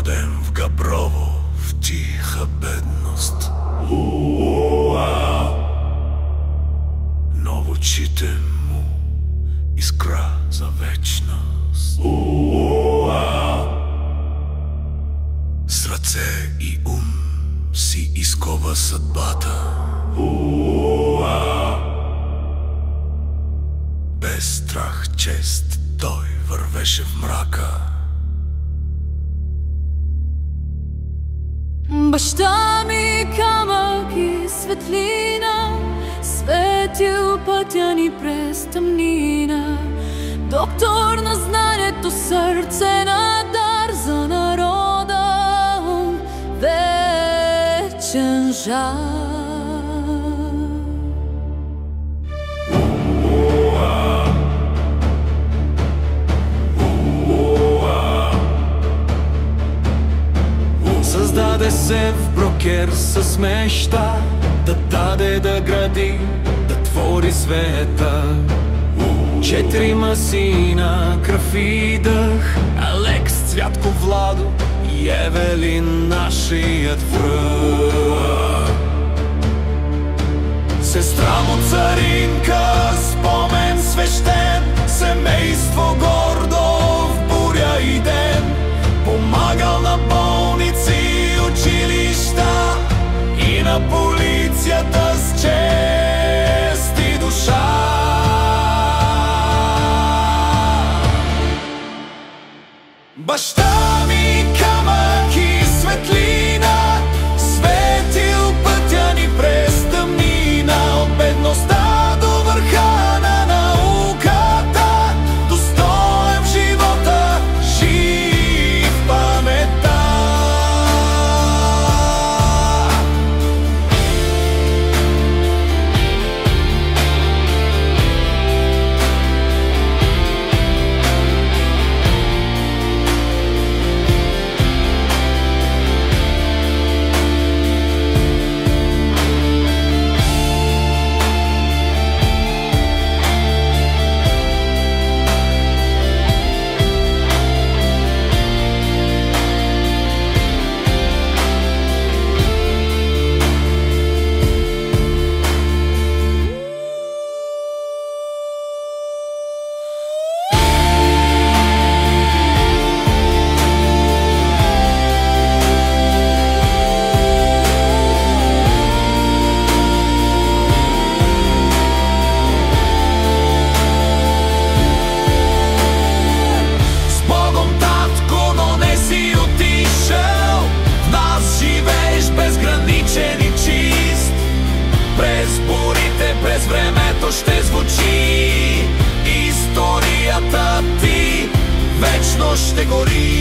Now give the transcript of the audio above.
роден в Габрово, в тиха бедност. Но в очите му искра за вечност. С ръце и ум си изкова съдбата. Без страх, чест, той вървеше в мрака. Баща ми камък и светлина, светил пътя ни през тъмнина. Доктор на знанието, сърце на дар за народа, вечен жар. Създаде се в Брокер с мечта да даде, да гради, да твори света. 4 сина, кръв и дъх, Алекс, Цвятко, Владо и Евелин, нашият връх. Сестра му Царинка, спомен свещен, семейство гордо в буря и ден. Помагал на болници, училища и на полицията с чест и душа. Баща ми камък и светлина, светил пътя ни през тъмнина. От бедността до върха на науката, достоен в живота, жив в паметта. През времето ще звучи историята ти, вечно ще гори.